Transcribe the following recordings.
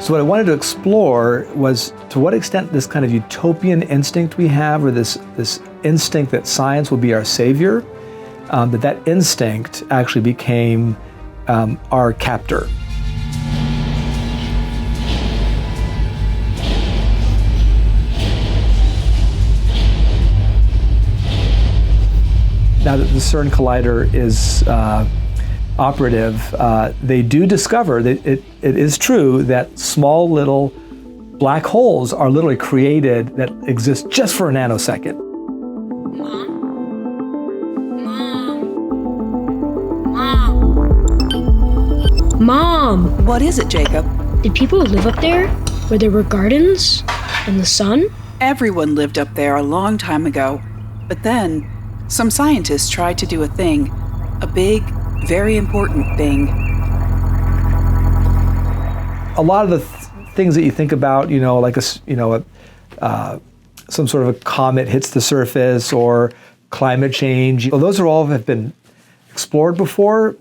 So what I wanted to explore was to what extent this kind of utopian instinct we have, or this instinct that science will be our savior, that instinct actually became our captor. Now that the CERN collider is operative, they do discover that it is true that small little black holes are literally created that exist just for a nanosecond. Mom! What is it, Jacob? Did people live up there where there were gardens and the sun? Everyone lived up there a long time ago. But then, some scientists tried to do a thing. A big, very important thing. A lot of the things that you think about, like some sort of a comet hits the surface or climate change, those are all have been explored before.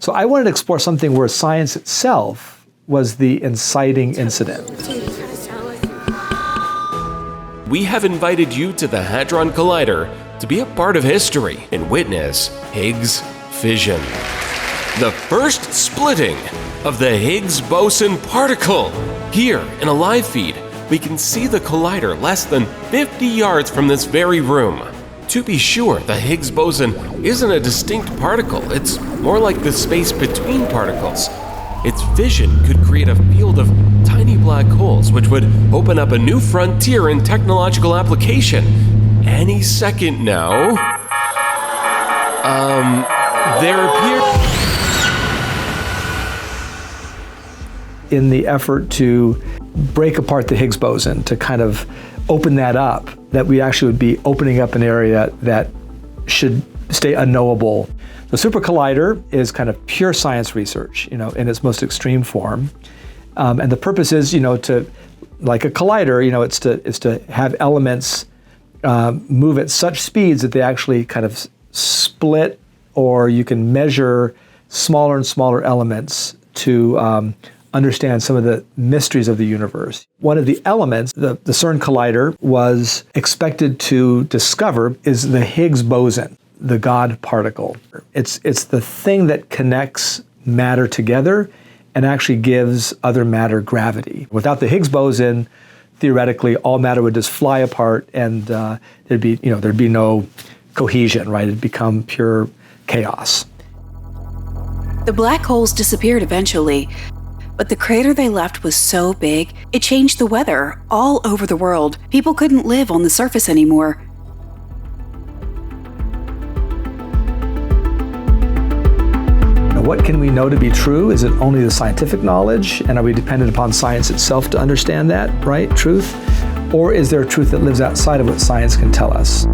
So I wanted to explore something where science itself was the inciting incident. We have invited you to the Hadron Collider to be a part of history and witness Higgs fission. The first splitting of the Higgs boson particle. Here in a live feed, we can see the collider less than 50 yards from this very room. To be sure, the Higgs boson isn't a distinct particle, it's more like the space between particles. Its fission could create a field of tiny black holes, which would open up a new frontier in technological application. Any second now, there appear... In the effort to break apart the Higgs boson, to kind of open that up, that we actually would be opening up an area that should stay unknowable. The super collider is kind of pure science research, in its most extreme form. And the purpose is, to, like a collider, it's to have elements move at such speeds that they actually kind of split, or you can measure smaller and smaller elements to understand some of the mysteries of the universe. One of the elements the CERN collider was expected to discover is the Higgs boson, the God particle. It's the thing that connects matter together and actually gives other matter gravity. Without the Higgs boson, theoretically, all matter would just fly apart, and there'd be no cohesion, right? It'd become pure chaos. The black holes disappeared eventually, but the crater they left was so big, it changed the weather all over the world. People couldn't live on the surface anymore. What can we know to be true? Is it only the scientific knowledge? And are we dependent upon science itself to understand that, right? Truth? Or is there a truth that lives outside of what science can tell us?